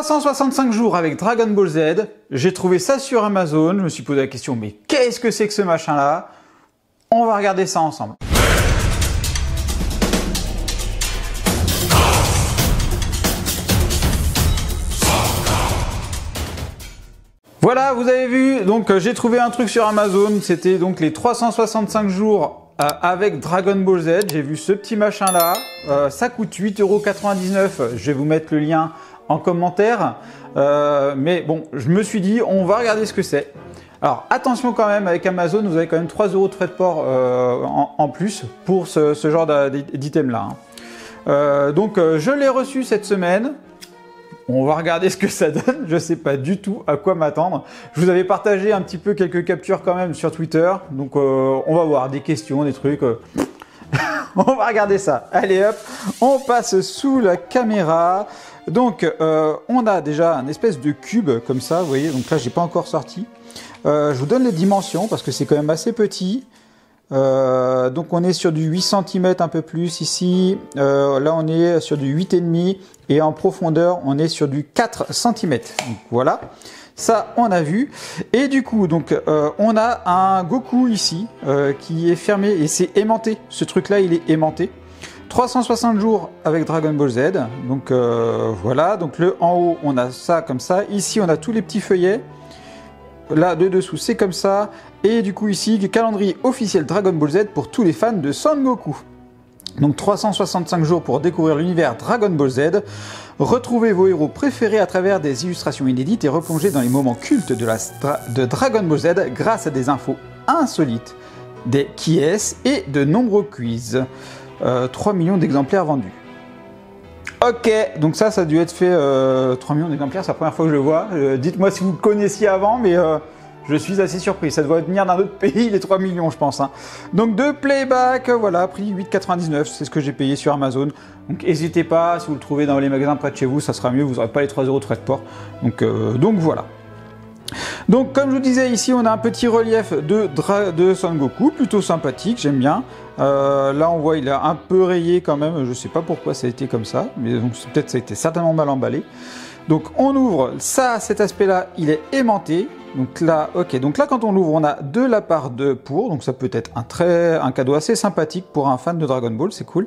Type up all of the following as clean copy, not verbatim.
365 jours avec Dragon Ball Z, j'ai trouvé ça sur Amazon, je me suis posé la question, mais qu'est-ce que c'est que ce machin-là? On va regarder ça ensemble. Voilà, vous avez vu, donc j'ai trouvé un truc sur Amazon, c'était donc les 365 jours avec Dragon Ball Z. J'ai vu ce petit machin là, ça coûte 8,99 €, je vais vous mettre le lien en commentaire, mais bon, je me suis dit, on va regarder ce que c'est. Alors attention quand même, avec Amazon, vous avez quand même 3 € de frais de port en plus pour ce genre d'item là. Donc je l'ai reçu cette semaine. On va regarder ce que ça donne, je sais pas du tout à quoi m'attendre. Je vous avais partagé un petit peu quelques captures quand même sur Twitter, donc on va voir des questions, des trucs. On va regarder ça. Allez hop, on passe sous la caméra. Donc on a déjà un espèce de cube comme ça, vous voyez, donc là j'ai pas encore sorti. Je vous donne les dimensions parce que c'est quand même assez petit. Donc on est sur du 8 cm un peu plus ici, là on est sur du 8,5 et en profondeur on est sur du 4 cm. Donc voilà, ça on a vu. Et du coup donc on a un Goku ici qui est fermé et c'est aimanté, ce truc là il est aimanté. 360 jours avec Dragon Ball Z, donc voilà, donc en haut on a ça comme ça, ici on a tous les petits feuillets. Là, de dessous, c'est comme ça. Et du coup, ici, calendrier officiel Dragon Ball Z pour tous les fans de Son Goku. Donc, 365 jours pour découvrir l'univers Dragon Ball Z. Retrouvez vos héros préférés à travers des illustrations inédites et replongez dans les moments cultes de Dragon Ball Z grâce à des infos insolites, des qui-est et de nombreux quiz. 3 millions d'exemplaires vendus. Ok, donc ça a dû être fait 3 millions d'exemplaires, c'est la première fois que je le vois. Dites-moi si vous le connaissiez avant, mais je suis assez surpris. Ça doit venir d'un autre pays, les 3 millions, je pense. Hein. Donc de playback, voilà, prix 8,99 €, c'est ce que j'ai payé sur Amazon. Donc n'hésitez pas, si vous le trouvez dans les magasins près de chez vous, ça sera mieux, vous n'aurez pas les 3 € de frais de port. Donc voilà. Donc comme je vous disais, ici on a un petit relief de Son Goku, plutôt sympathique, j'aime bien. Là on voit il est un peu rayé quand même, je sais pas pourquoi ça a été comme ça, mais donc peut-être ça a été certainement mal emballé. Donc on ouvre ça, cet aspect là il est aimanté. Donc là, ok, donc là quand on l'ouvre on a de la part de pour, donc ça peut être un cadeau assez sympathique pour un fan de Dragon Ball, c'est cool.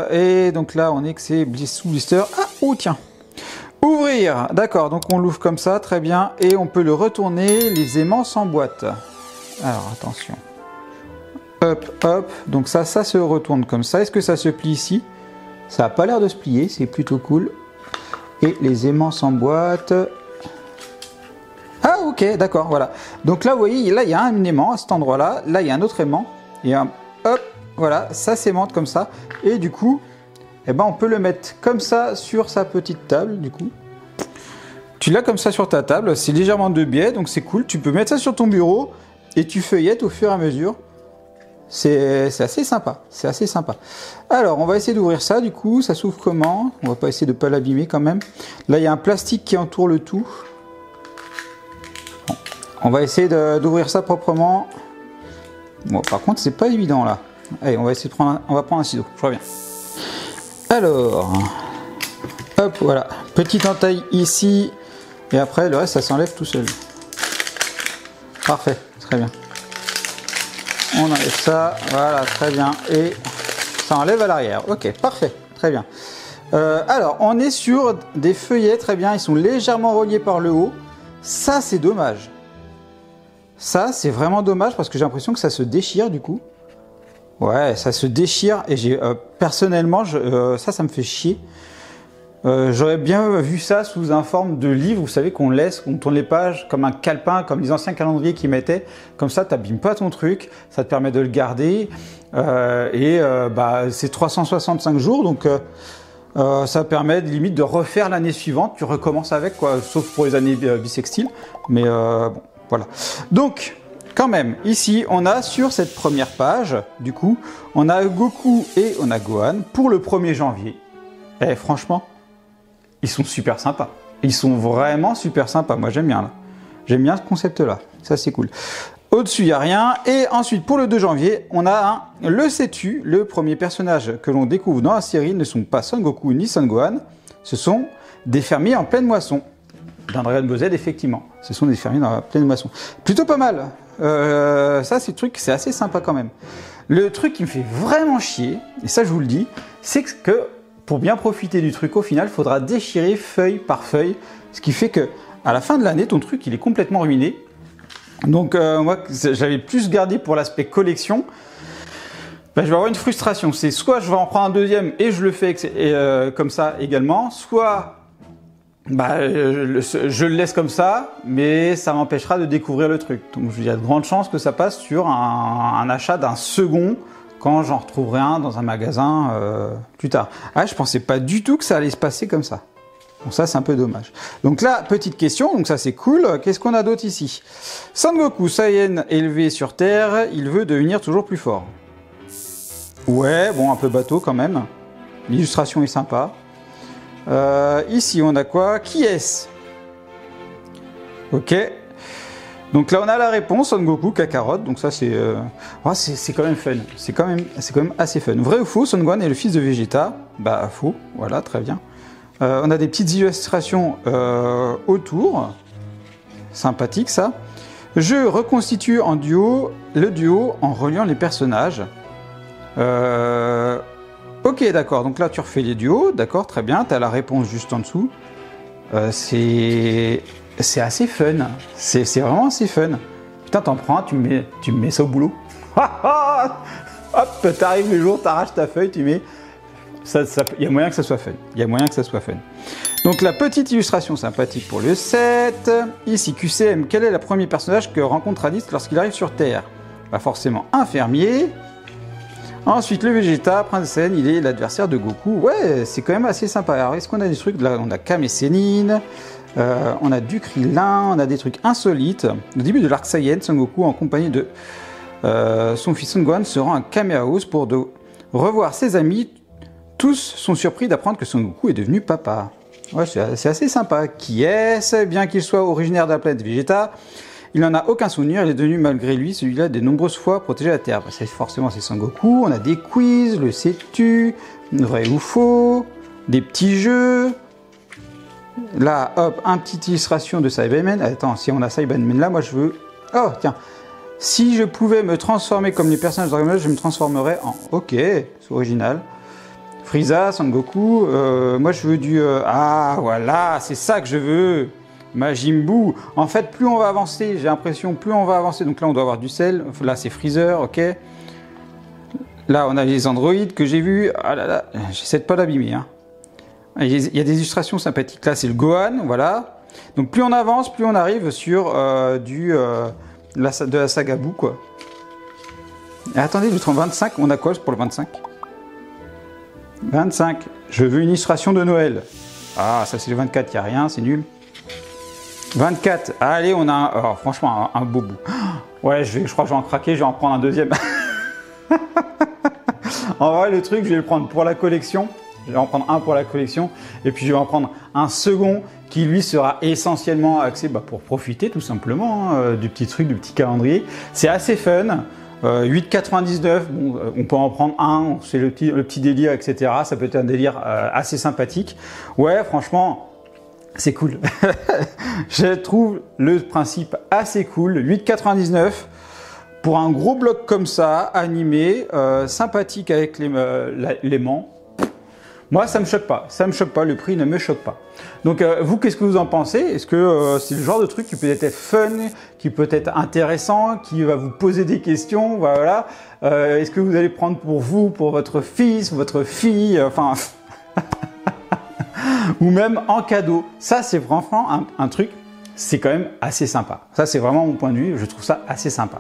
Et donc là on est que c'est sous blister, ah oh tiens. Ouvrir, d'accord, donc on l'ouvre comme ça, très bien, et on peut le retourner, les aimants s'emboîtent. Alors attention, hop, hop, donc ça se retourne comme ça. Est-ce que ça se plie ici? Ça n'a pas l'air de se plier, c'est plutôt cool. Et les aimants s'emboîtent. Ah ok, d'accord, voilà. Donc là, vous voyez, là il y a un aimant à cet endroit-là, là il y a un autre aimant, et hop, voilà, ça s'aimante comme ça, et du coup, eh ben, on peut le mettre comme ça sur sa petite table, du coup. Tu l'as comme ça sur ta table, c'est légèrement de biais, donc c'est cool. Tu peux mettre ça sur ton bureau et tu feuillettes au fur et à mesure. C'est assez sympa, c'est assez sympa. Alors, on va essayer d'ouvrir ça, du coup. Ça s'ouvre comment? On va pas essayer de pas l'abîmer quand même. Là, il y a un plastique qui entoure le tout. Bon. On va essayer d'ouvrir ça proprement. Bon, par contre, c'est pas évident là. Allez, on va essayer de prendre un ciseau. Je reviens. Alors, hop, voilà, petite entaille ici, et après le reste ça s'enlève tout seul. Parfait, très bien. On enlève ça, voilà, très bien, et ça enlève à l'arrière. Ok, parfait, très bien. Alors, on est sur des feuillets, très bien, ils sont légèrement reliés par le haut. Ça, c'est dommage. Ça, c'est vraiment dommage parce que j'ai l'impression que ça se déchire du coup. Ouais, ça se déchire et personnellement, ça me fait chier. J'aurais bien vu ça sous un forme de livre, vous savez, qu'on tourne les pages comme un calepin, comme les anciens calendriers qu'ils mettaient. Comme ça, t'abîmes pas ton truc, ça te permet de le garder. C'est 365 jours, donc ça permet limite de refaire l'année suivante. Tu recommences avec, quoi, sauf pour les années bissextiles. Mais bon, voilà. Donc, quand même, ici, on a sur cette première page, du coup, on a Goku et on a Gohan pour le 1er janvier. Et franchement, ils sont super sympas. Ils sont vraiment super sympas. Moi, j'aime bien là. J'aime bien ce concept-là. Ça, c'est cool. Au-dessus, il n'y a rien. Et ensuite, pour le 2 janvier, on a le sais-tu, le premier personnage que l'on découvre dans la série ne sont pas Son Goku ni Son Gohan. Ce sont des fermiers en pleine moisson. Dans Dragon Ball Z, effectivement. Ce sont des fermiers dans la pleine moisson. Plutôt pas mal. Ça, c'est le truc, c'est assez sympa quand même. Le truc qui me fait vraiment chier, et ça je vous le dis, c'est que pour bien profiter du truc, au final, il faudra déchirer feuille par feuille. Ce qui fait que à la fin de l'année, ton truc, il est complètement ruiné. Donc moi, j'avais plus gardé pour l'aspect collection. Ben, je vais avoir une frustration. C'est soit je vais en prendre un deuxième et je le fais comme ça également, soit bah, je le laisse comme ça, mais ça m'empêchera de découvrir le truc. Donc il y a de grandes chances que ça passe sur un achat d'un second quand j'en retrouverai un dans un magasin plus tard. Ah, je pensais pas du tout que ça allait se passer comme ça. Bon, ça c'est un peu dommage. Donc là, petite question, donc ça c'est cool. Qu'est-ce qu'on a d'autre ici? Son Goku Saiyan élevé sur Terre, il veut devenir toujours plus fort. Ouais, bon, un peu bateau quand même. L'illustration est sympa. Ici, on a quoi? Qui est-ce? Ok. Donc là, on a la réponse, Son Goku, Kakarot. Donc ça, c'est quand même fun. C'est quand même assez fun. Vrai ou faux, Son Gohan est le fils de Vegeta? Bah, faux. Voilà, très bien. On a des petites illustrations autour. Sympathique, ça. Je reconstitue en duo le duo en reliant les personnages. Ok, d'accord, donc là tu refais les duos, d'accord, très bien, tu as la réponse juste en dessous. C'est assez fun, c'est vraiment assez fun. Putain, t'en prends un, tu me mets ça au boulot. Hop, t'arrives le jour, t'arraches ta feuille, tu mets... Il y a moyen que ça soit fun, il y a moyen que ça soit fun. Donc la petite illustration sympathique pour le 7. Ici, QCM, quel est le premier personnage que rencontre Raditz lorsqu'il arrive sur Terre? Bah forcément un fermier. Ensuite, le Vegeta, Prince Saiyan, il est l'adversaire de Goku. Ouais, c'est quand même assez sympa. Alors, est-ce qu'on a des trucs? Là, on a Kame et Sénine, on a du Krillin, on a des trucs insolites. Au début de l'arc Saiyan, Son Goku, en compagnie de son fils Son Gohan, se rend à Kame House pour revoir ses amis. Tous sont surpris d'apprendre que Son Goku est devenu papa. Ouais, c'est assez sympa. Qui est-ce? Bien qu'il soit originaire de la planète Vegeta, il n'en a aucun souvenir, il est devenu malgré lui celui-là des nombreuses fois protégé la Terre. Forcément c'est Son Goku, on a des quiz, le sais-tu, vrai ou faux, des petits jeux. Là, hop, un petite illustration de Cyberman. Attends, si on a Cyberman là, moi je veux... Oh, tiens, si je pouvais me transformer comme les personnages de Dragon Ball, je me transformerais en... Ok, c'est original. Frieza, Son Goku, moi je veux du... Ah, voilà, c'est ça que je veux. Majin Buu. En fait, plus on va avancer, j'ai l'impression, plus on va avancer. Donc là, on doit avoir du sel. Là, c'est Freezer, ok. Là, on a les androïdes que j'ai vus. Ah là là, j'essaie de pas l'abîmer. Hein. Il y a des illustrations sympathiques. Là, c'est le Gohan, voilà. Donc plus on avance, plus on arrive sur de la saga Buu, quoi. Et attendez, le 25, on a quoi pour le 25? 25. Je veux une illustration de Noël. Ah, ça c'est le 24, il n'y a rien, c'est nul. 24, allez, on a franchement un beau bout. Ouais, je crois que je vais en craquer, je vais en prendre un deuxième. En vrai, le truc, je vais le prendre pour la collection. Je vais en prendre un pour la collection. Et puis, je vais en prendre un second qui, lui, sera essentiellement axé pour profiter, tout simplement, du petit truc, du petit calendrier. C'est assez fun. 8,99, bon, on peut en prendre un. C'est le petit délire, etc. Ça peut être un délire assez sympathique. Ouais, franchement... C'est cool. Je trouve le principe assez cool. 8,99 pour un gros bloc comme ça, animé, sympathique avec l'aimant. Moi, ça me choque pas. Ça me choque pas. Le prix ne me choque pas. Donc, vous, qu'est-ce que vous en pensez? Est-ce que c'est le genre de truc qui peut être fun, qui peut être intéressant, qui va vous poser des questions? Voilà. Est-ce que vous allez prendre pour vous, pour votre fils, votre fille, enfin... ou même en cadeau. Ça, c'est vraiment un truc, c'est quand même assez sympa. Ça, c'est vraiment mon point de vue, je trouve ça assez sympa.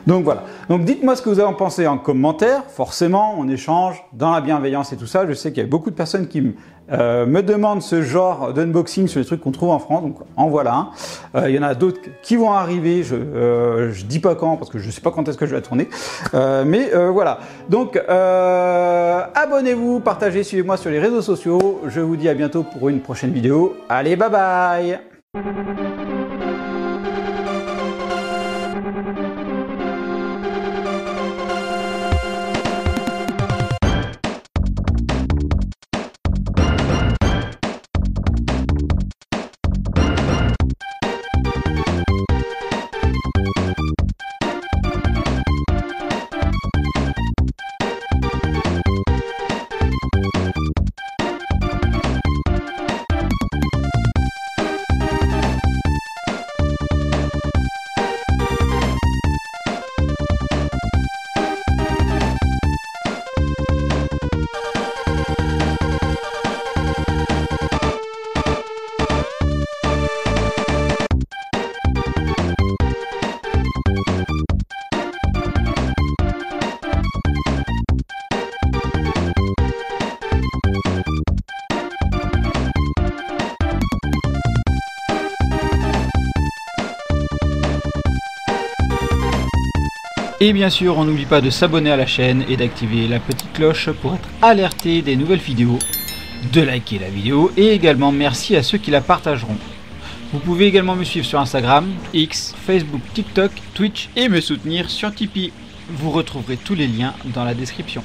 Donc voilà. Donc dites-moi ce que vous en pensez en commentaire. Forcément, on échange dans la bienveillance et tout ça. Je sais qu'il y a beaucoup de personnes qui me demandent ce genre d'unboxing sur les trucs qu'on trouve en France. Donc en voilà un. Il y en a d'autres qui vont arriver. Je dis pas quand parce que je sais pas quand est-ce que je vais la tourner. Mais voilà. Donc abonnez-vous, partagez, suivez-moi sur les réseaux sociaux. Je vous dis à bientôt pour une prochaine vidéo. Allez, bye bye. Et bien sûr, on n'oublie pas de s'abonner à la chaîne et d'activer la petite cloche pour être alerté des nouvelles vidéos, de liker la vidéo et également merci à ceux qui la partageront. Vous pouvez également me suivre sur Instagram, X, Facebook, TikTok, Twitch et me soutenir sur Tipeee. Vous retrouverez tous les liens dans la description.